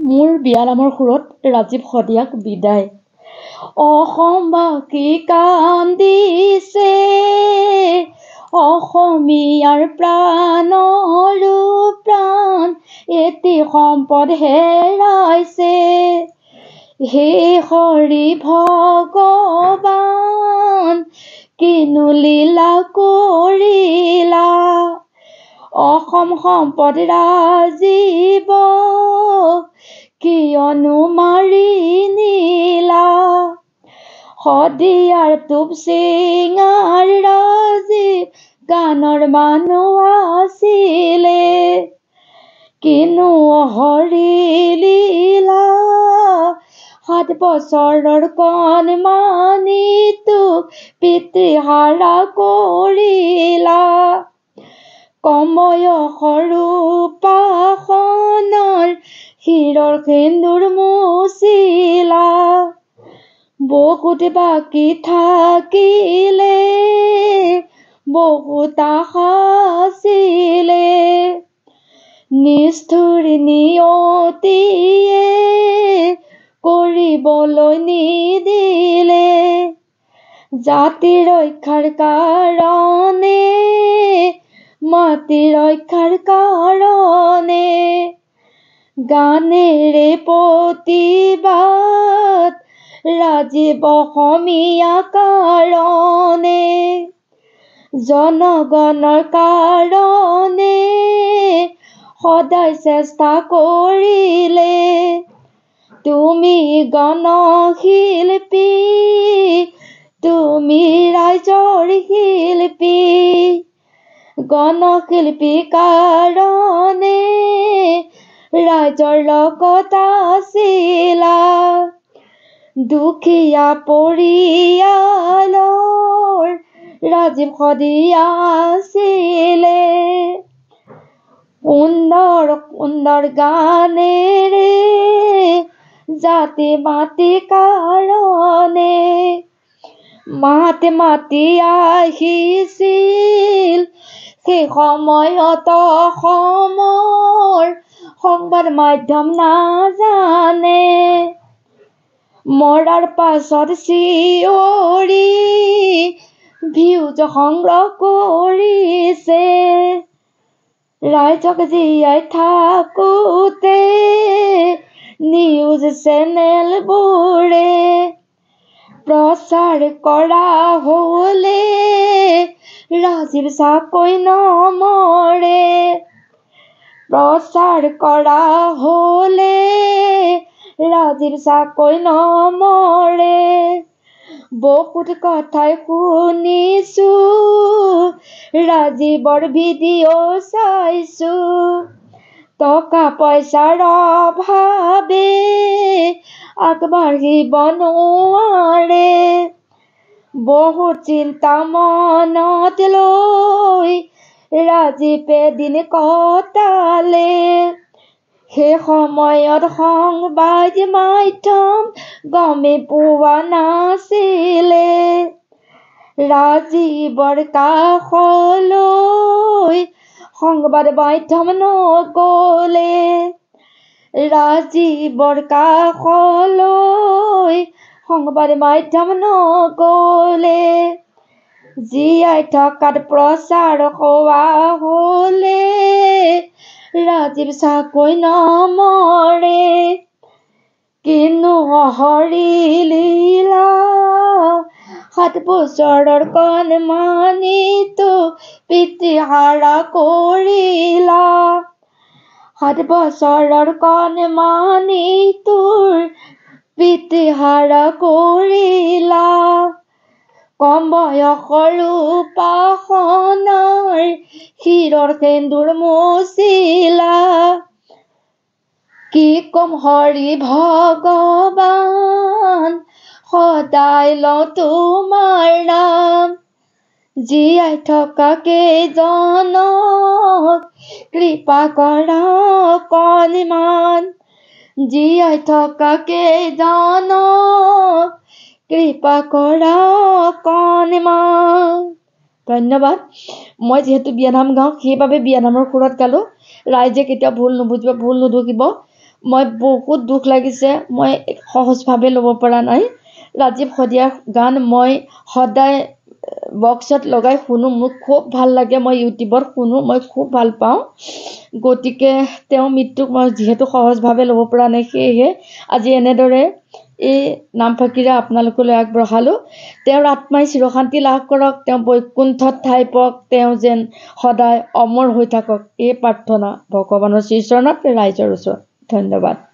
মোৰ বিয়ানামৰ সুৰত ৰাজীৱ শদিয়াক বিদায়। অসমবাসী কান্দিছে, অসমীয়াৰ প্ৰাণৰো প্ৰাণ এটি সম্পদ হেৰাইছে। হে হৰি ভগৱান, কিনো লীলা কৰিলা, অসম সম্পদ ৰাজীৱ কিয়নো মাৰি নিলা। শদিয়াৰ টোপ চিঙাৰ ৰাজীৱ গানৰ মানুহ আছিলে, কিনো হৰি লীলা 7 বছৰৰ কণমানিটো পিতৃহাৰা কৰিলা। কময়সৰ উপাসনৰ শিৰৰ সেন্দুৰ মুচিলা। বহুত বাকী থাকিলে, বহুত আশা আছিলে, নিষ্ঠুৰ নিয়তিয়ে কৰিবলৈ নিদিলে। জাতি ৰক্ষাৰ কাৰণে, মাটি ৰক্ষাৰ কাৰণে, গানেৰে প্ৰতিবাদ ৰাজীৱ অসমীয়া কাৰণে, জনগণৰ কাৰণে সদায় চেষ্টা কৰিলে। তুমি গণশিল্পী, তুমি ৰাইজৰ শিল্পী, গণশিল্পী কাৰণে ৰাইজৰ লগত আছিলা। দুখীয়া পৰিয়ালৰ ৰাজীৱ শদিয়া আছিলে, সুন্দৰ সুন্দৰ গানেৰে জাতি মাটি কাৰণে মাতি মাতি আহিছিল। সেই সময়ত অসমৰ সংবাদ মাধ্যম নাজানে, মৰাৰ পাছত চিঞৰি ভিউজ সংগ্ৰহ কৰিছে। ৰাইজক জীয়াই থাকোতে নিউজ চেনেলবোৰে প্ৰচাৰ কৰা হলে ৰাজীৱ চাকৈ নমৰে। প্ৰচাৰ কৰা হলে ৰাজীৱ চাকৈ নমৰে। বহুত কথাই শুনিছো, ৰাজীৱৰ ভিডিঅ' চাইছো, টকা পইচাৰ অভাৱে আগবাঢ়িব নোৱাৰে। বহুত চিন্তা মনত লৈ ৰাজীৱে দিন কটালে। সেই সময়ত সংবাদ মাধ্যম গমেই পোৱা নাছিলে। ৰাজীৱৰ কাষলৈ সংবাদ মাধ্যম নগলে, ৰাজীৱৰ কাষলৈ সংবাদ মাধ্যম নগলে। জীয়াই থকাত প্ৰচাৰ হোৱা হলে ৰাজীৱ চাকৈ নমৰে। কিনো হৰি লীলা 7 বছৰৰ কণমানিটো পিতৃহাৰা কৰিলা। 7 বছৰৰ কণমানিটোৰ পিতৃহাৰা কৰিলা। কম বয়সৰ উপাসনাৰ শিৰৰ সেন্দুৰ মুচিলা। কি কম হৰি ভগৱান, সদায় লওঁ তোমাৰ নাম। জীয়াই থকা কেইজনক কৃপা কৰা অকণমান, জীয়াই থকা কেইজনক কৃপা কৰা অকণমান। ধন্যবাদ। মই যিহেতু বিয়ানাম গাওঁ, সেইবাবে বিয়ানামৰ সুৰত গালোঁ। ৰাইজে কেতিয়াও ভুল নুবুজিব, ভুল নুধুকিব। মই বহুত দুখ লাগিছে, মই সহজভাৱে ল'ব পৰা নাই। ৰাজীৱ শদিয়াৰ গান মই সদায় বক্সত লগাই শুনো, মোক খুব ভাল লাগে, মই ইউটিউবত শুনো, মই খুব ভাল পাওঁ। গতিকে তেওঁৰ মৃত্যুক মই যিহেতু সহজভাৱে ল'ব পৰা নাই, সেয়েহে আজি এনেদৰে এই নামফাকেৰে আপোনালোকলৈ আগবঢ়ালোঁ। তেওঁৰ আত্মাই চিৰশান্তি লাভ কৰক, তেওঁ বৈকুণ্ঠত ঠাই পাওক, তেওঁ যেন সদায় অমৰ হৈ থাকক, এই প্ৰাৰ্থনা ভগৱানৰ শ্ৰীচৰণত, ৰাইজৰ ওচৰত। ধন্যবাদ।